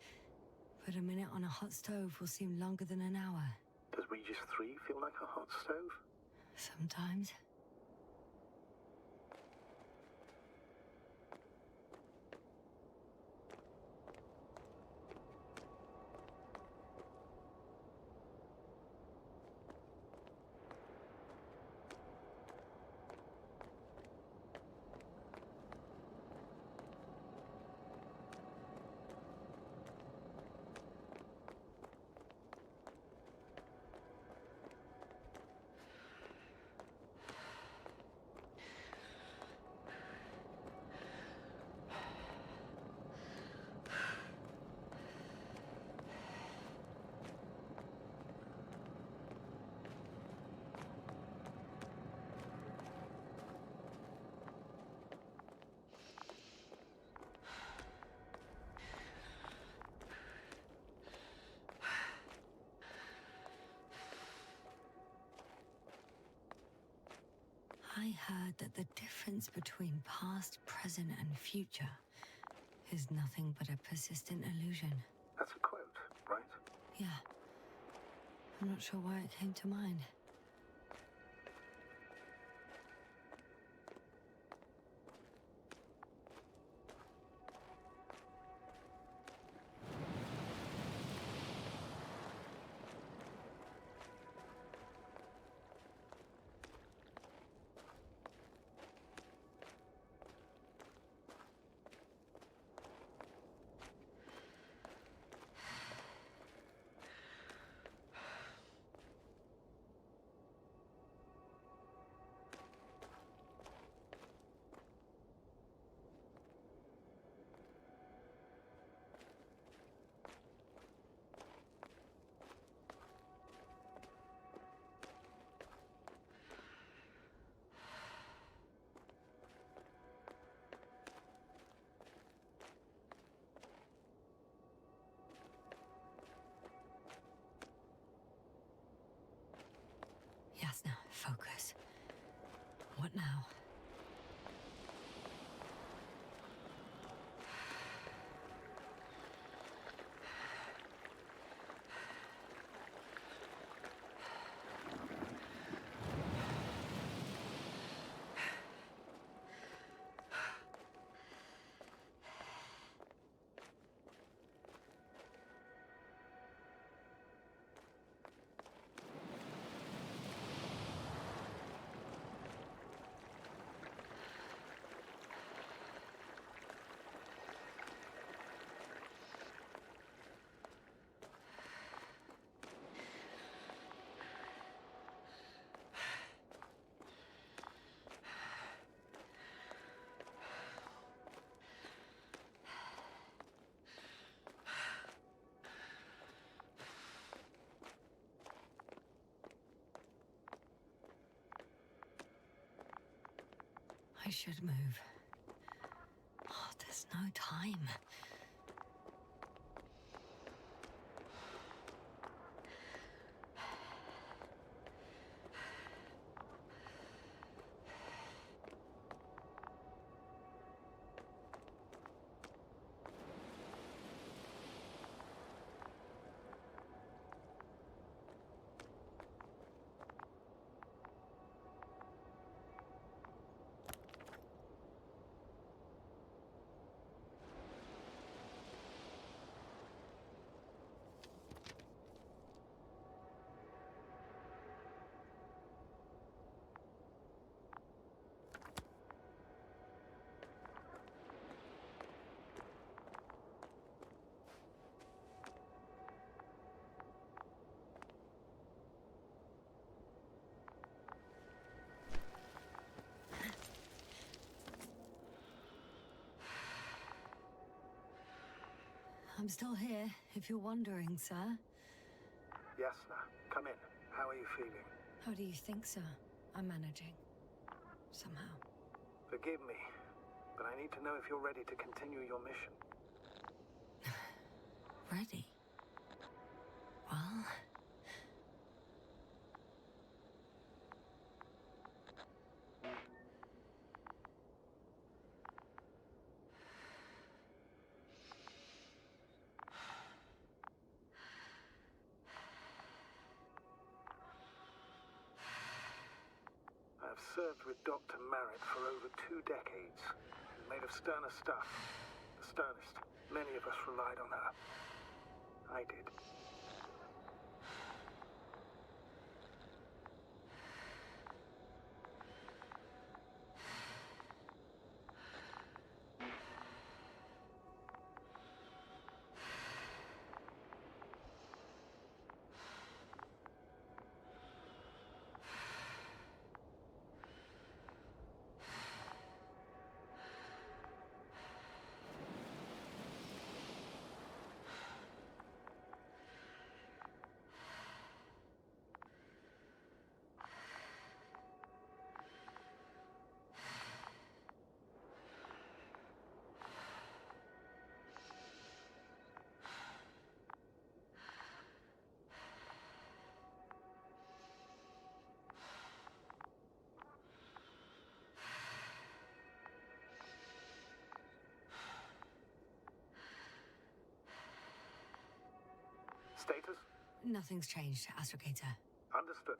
But a minute on a hot stove will seem longer than an hour. Does Regis 3 feel like a hot stove? Sometimes. I heard that the difference between past, present, and future is nothing but a persistent illusion. That's a quote, right? Yeah. I'm not sure why it came to mind. Yasna, focus. What now? I should move. Oh, there's no time. I'm still here, if you're wondering, sir. Yasna, come in. How are you feeling? How do you think, sir? I'm managing. Somehow. Forgive me, but I need to know if you're ready to continue your mission. Ready? Well... I've served with Dr. Merritt for over 2 decades. She's made of sterner stuff. The sternest. Many of us relied on her. I did. Status? Nothing's changed, Astrogator. Understood.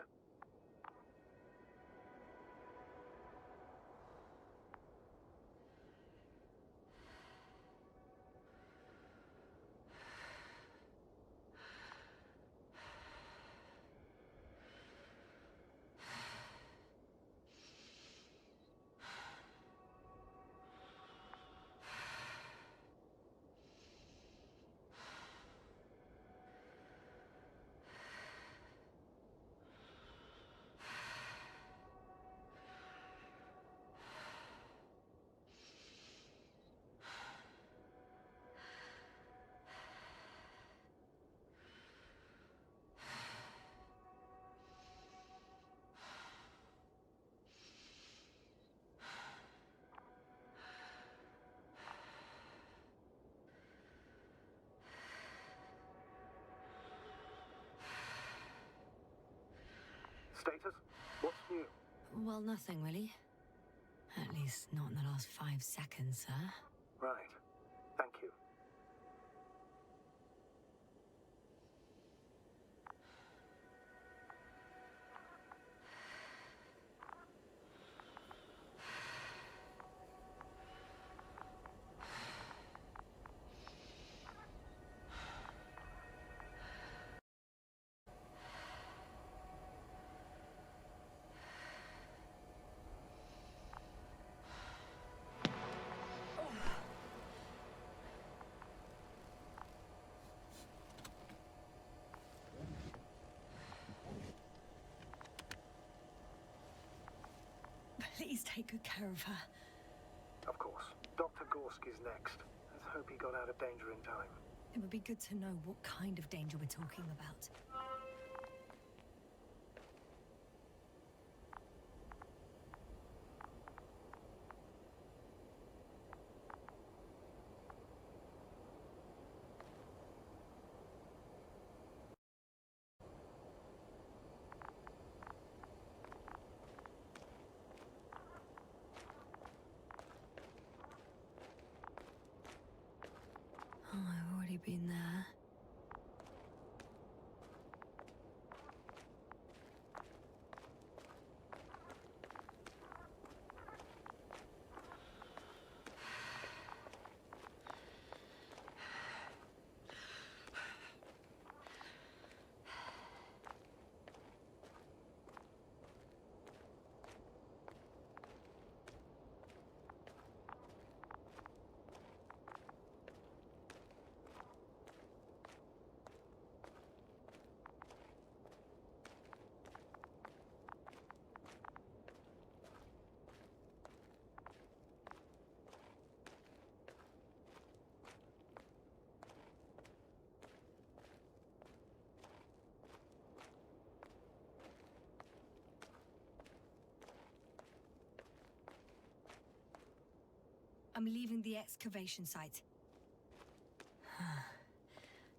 Status? What's new? Well, nothing really. At least not in the last 5 seconds, sir. Right. Thank you. Please take good care of her. Of course. Dr. Gorski's next. Let's hope he got out of danger in time. It would be good to know what kind of danger we're talking about. Oh, I've already been there. I'm leaving the excavation site.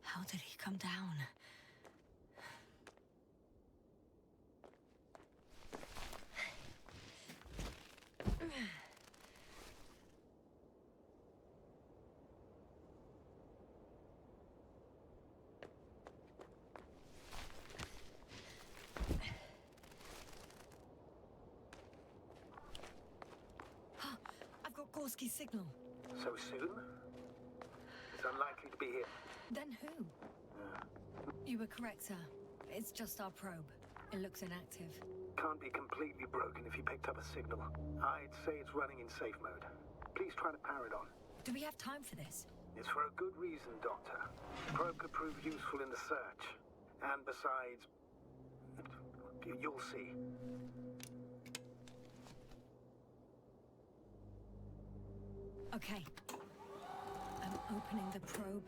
How did he come down? I've got Gorski's signal. So soon? It's unlikely to be here. Then who? You were correct, sir. It's just our probe. It looks inactive. Can't be completely broken if you picked up a signal. I'd say it's running in safe mode. Please try to power it on. Do we have time for this? It's for a good reason, Doctor. The probe could prove useful in the search. And besides... you'll see. Okay. I'm opening the probe.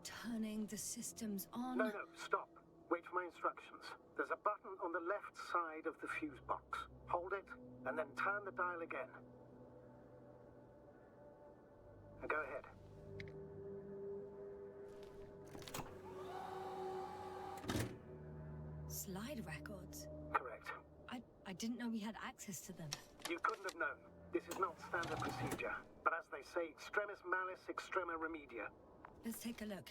Turning the systems on. No, stop. Wait for my instructions. There's a button on the left side of the fuse box. Hold it, and then turn the dial again. Now go ahead. Slide records? Correct. I didn't know we had access to them. You couldn't have known. This is not standard procedure, but as they say, extremis malice, extrema remedia. Let's take a look.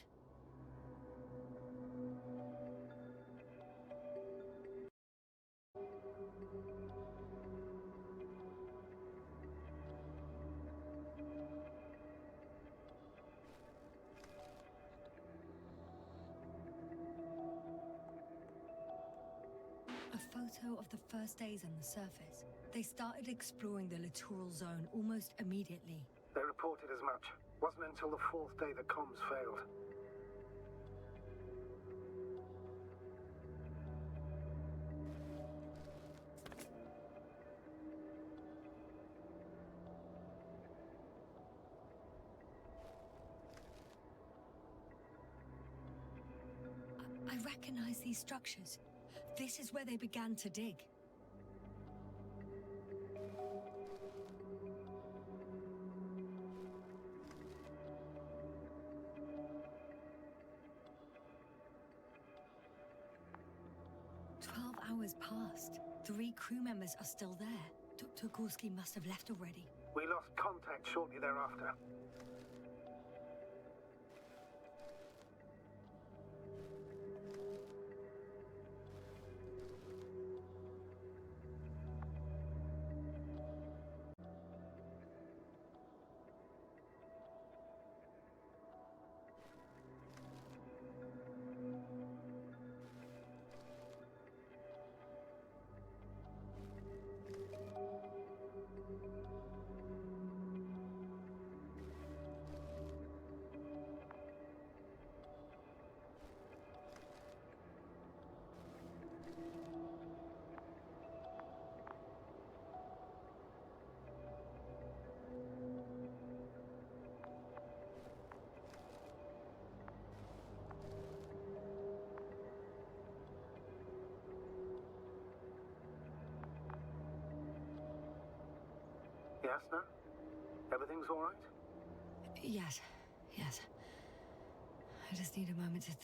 A photo of the first days on the surface. They started exploring the littoral zone almost immediately. They reported as much. Wasn't until the fourth day that comms failed. I recognize these structures. This is where they began to dig. Hours passed. 3 crew members are still there. Dr. Gorski must have left already. We lost contact shortly thereafter. Yes, no? Everything's all right? Yes. I just need a moment to think.